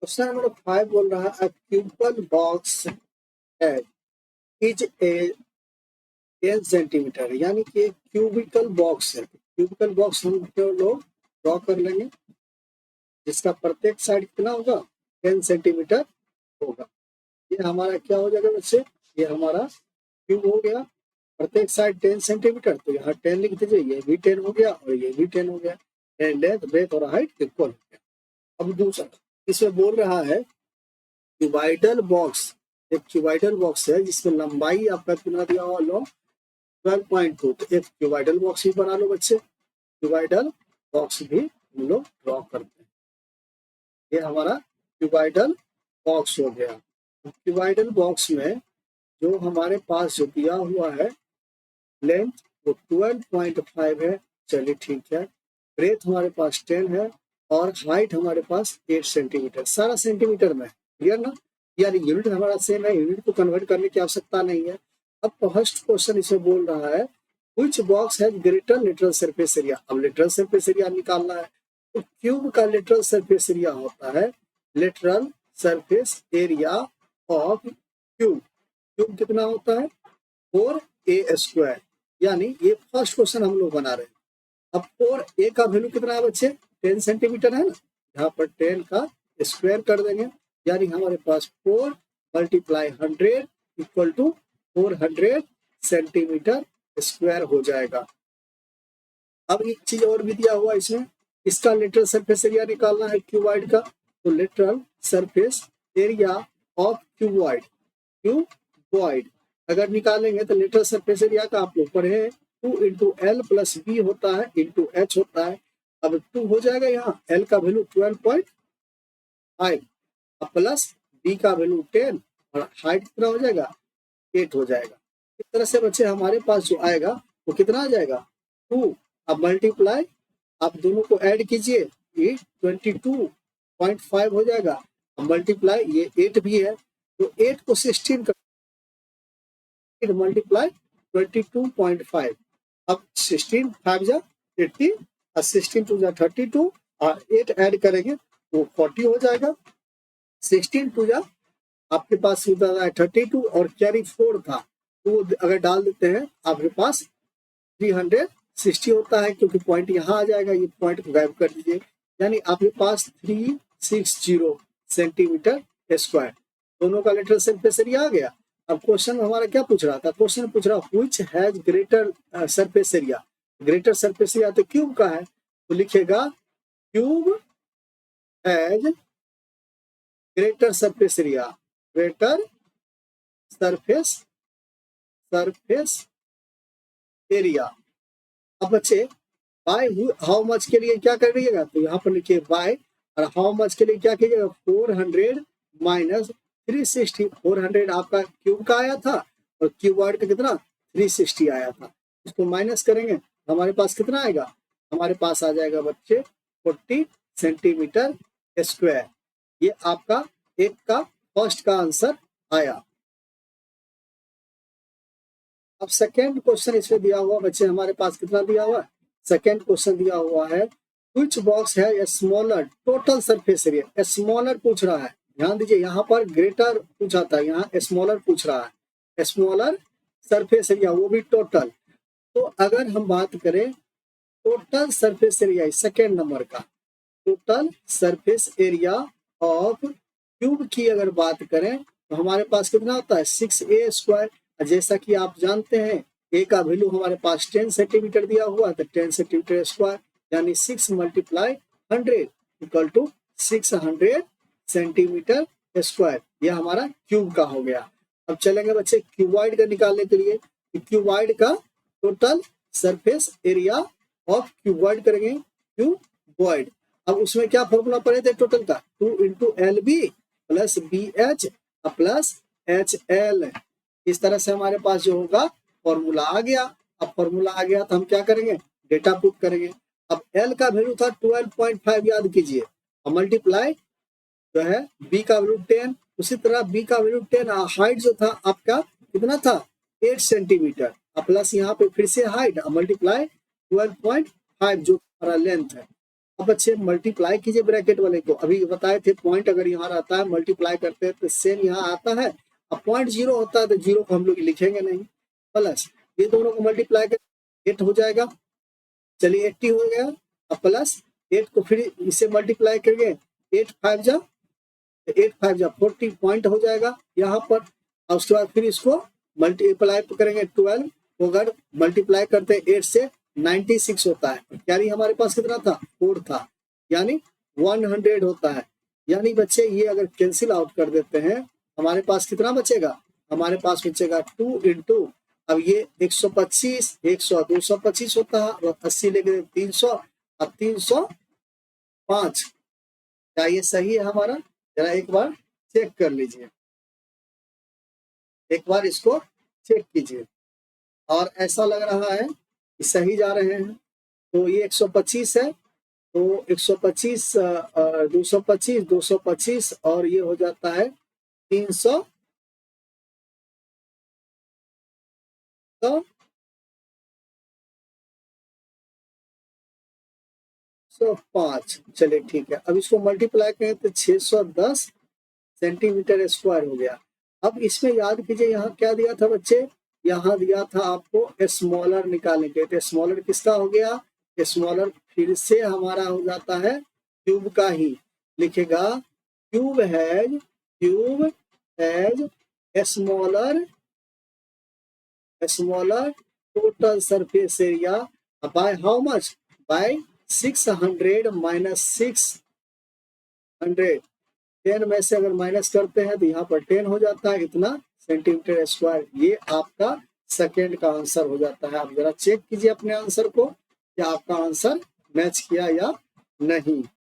Question number 5 बोल रहा है cubical box head is a 10 centimetre, यानी कि क्यूबिकल बॉक्स है। क्यूबिकल बॉक्स हम लोग ड्रॉ कर लेंगे जिसका प्रत्येक साइड कितना होगा 10 सेंटीमीटर होगा। ये हमारा क्या हो जाएगा बच्चे, ये हमारा क्यूब हो गया, प्रत्येक साइड 10 सेंटीमीटर, तो यहाँ 10 लिख दीजिए, ये भी 10 हो गया और ये भी 10 हो गया। लेंथ ब्रेथ और हाइट इक्वल हो गया। अब दूसरा इसमें बोल रहा है क्यूबाइडल बॉक्स, एक क्यूबाइडल बॉक्स है जिसमें लंबाई आपका कितना दिया हुआ लो 12.2, तो एक क्यूबाइडल बॉक्स भी बना लो बच्चे। क्यूबाइडल बॉक्स भी हम लोग ड्रॉ करते हैं। ये हमारा क्यूबाइडल बॉक्स हो गया। क्यूबाइडल बॉक्स में जो हमारे पास जो दिया हुआ है लेंथ वो 12.5 है, चलिए ठीक है। ब्रेथ हमारे पास 10 है और हाइट हमारे पास 8 सेंटीमीटर, सारा सेंटीमीटर में, क्लियर ना। यार यूनिट हमारा सेम है, यूनिट को कन्वर्ट करने की आवश्यकता नहीं है। अब फर्स्ट क्वेश्चन इसमें बोल रहा है which box has greater lateral surface area. अब लेटरल सरफेस एरिया निकालना है, तो क्यूब का लेटरल सरफेस एरिया होता है lateral surface area of cube. Cube कितना होता है 4a², यानी ये फर्स्ट क्वेश्चन हम लोग बना रहे हैं। अब 4a का वैल्यू कितना है बच्चे 10 सेंटीमीटर है ना, यहाँ पर 10 का स्क्वायर कर देंगे, यानी हमारे पास 4 × 100 = 400 सेंटीमीटर स्क्वायर हो जाएगा। अब एक चीज और भी दिया हुआ इसमें, इसका लेटरल सरफेस एरिया निकालना है क्यूबॉइड का, तो lateral surface area of cuboid अगर निकालेंगे तो लेटरल सरफेस एरिया का आप लोग पढ़े 2 × L + B होता है × H होता है। अब 2 हो जाएगा, यहाँ L का वैल्यू 12.5 प्लस B का वैल्यू 10 और हाइट कितना हो जाएगा 8 हो जाएगा। इस तरह से बच्चे हमारे पास जो आएगा वो कितना आ जाएगा 2। अब मल्टीप्लाई आप दोनों को ऐड कीजिए, ये 22.5 हो जाएगा। अब मल्टीप्लाई ये 8 भी है, तो 8 को 16 कर मल्टीप्लाई 22.5। अब 16 5 जा 80 और 16 2 जा 32 और 8 ऐड करेंगे तो 40 हो जाएगा। 16 2 जा आपके पास 32 और कैरी 4 था, तो अगर डाल देते हैं आपके पास 360 होता है, क्योंकि पॉइंट यहाँ आ जाएगा, ये पॉइंट को गायब कर दीजिए, यानी आपके पास 360 सेंटीमीटर स्क्वायर। दोनों का लेटरल सरफेस एरिया आ गया। अब क्वेश्चन हमारा क्या पूछ रहा था, क्वेश्चन पूछ रहा which has greater surface area. Greater surface area तो क्यूब का है, तो लिखेगा cube has greater surface area, greater surface area. अब बच्चे बाय हाउ मच के लिए क्या करिएगा, तो यहाँ पर लिखिए बाय, और हाउ मच के लिए क्या कीजिएगा 400 माइनस 360। 400 आपका क्यूब का आया था और क्यूबॉइड का कितना 360 आया था, इसको माइनस करेंगे हमारे पास कितना आएगा, हमारे पास आ जाएगा बच्चे 40 सेंटीमीटर स्क्वायर। ये आपका एक का फर्स्ट का आंसर आया। अब सेकेंड क्वेश्चन इसमें दिया हुआ बच्चे हमारे पास कितना दिया हुआ है, सेकेंड क्वेश्चन दिया हुआ है व्हिच बॉक्स है a smaller total surface area. Smaller पूछ रहा है, ध्यान दीजिए, यहाँ पर ग्रेटर पूछा था, यहाँ स्मॉलर पूछ रहा है, स्मॉलर सरफेस एरिया वो भी टोटल। तो अगर हम बात करें total surface area second number का, total surface area of cube की अगर बात करें तो हमारे पास कितना होता है 6a²। जैसा कि आप जानते हैं a का वैल्यू हमारे पास 10 सेंटीमीटर दिया हुआ है, तो 10 सेंटीमीटर स्क्वायर यानी 6 × 100 = 600 सेंटीमीटर स्क्वायर। यह हमारा क्यूब का हो गया। अब चलेंगे बच्चे क्यूबॉइड का निकालने के लिए, क्यूबॉइड का total surface area of cuboid करेंगे क्यूबॉइड। अब उसमें क्या फॉर्मूला पढ़े थे टोटल का 2 × LB + BH + HL। इस तरह से हमारे पास जो होगा फॉर्मूला आ गया। अब फॉर्मूला आ गया तो हम क्या करेंगे डेटा पुट करेंगे। अब L का वैल्यू था 12.5 याद कीजिए, और मल्टीप्लाई जो है B का वैल्यू 10, उसी तरह B का वैल्यू 10, हाइट जो था आपका कितना था 8 सेंटीमीटर, प्लस यहाँ पे फिर से हाइट मल्टीप्लाई 12.5 जो हमारा लेंथ है। अब बच्चे मल्टीप्लाई कीजिए ब्रैकेट वाले को, अभी बताए थे पॉइंट अगर यहाँ रहता है मल्टीप्लाई करते हैं तो सेम यहाँ आता है, अब पॉइंट जीरो होता है तो जीरो को हम लोग लिखेंगे नहीं, प्लस ये दोनों को मल्टीप्लाई कर 8 हो जाएगा, चलिए 80 हो गया, अब प्लस 8 को फिर इससे मल्टीप्लाई करेंगे 8 5 जा 40 पॉइंट हो जाएगा यहाँ पर, और उसके बाद फिर इसको मल्टीप्लाई करेंगे 12 को अगर मल्टीप्लाई करते हैं 8 से 96 होता है, यानी हमारे पास कितना था 4 था, यानी 100 होता है। यानी बच्चे ये अगर कैंसिल आउट कर देते हैं हमारे पास कितना बचेगा, हमारे पास बचेगा 2 इंटू, अब ये 125 100 225 होता है और 80 लेके 300 और 305, क्या ये सही है हमारा, जरा एक बार चेक कर लीजिए, एक बार इसको चेक कीजिए, और ऐसा लग रहा है कि सही जा रहे हैं। तो ये 125 है, तो 125 225 225 और ये हो जाता है 300 5, चलिए ठीक है। अब इसको मल्टीप्लाई करें तो 610 सेंटीमीटर स्क्वायर हो गया। अब इसमें याद कीजिए यहाँ क्या दिया था बच्चे, यहाँ दिया था आपको स्मॉलर निकालने के, तो स्मॉलर किसका हो गया, स्मॉलर फिर से हमारा हो जाता है क्यूब का ही, लिखेगा cube has smaller total surface area by how much, by 600 minus 600, 10 में से अगर माइनस करते हैं तो यहाँ पर 10 हो जाता है, इतना सेंटीमीटर स्क्वायर। ये आपका सेकेंड का आंसर हो जाता है। आप जरा चेक कीजिए अपने आंसर को, क्या आपका आंसर मैच किया या नहीं।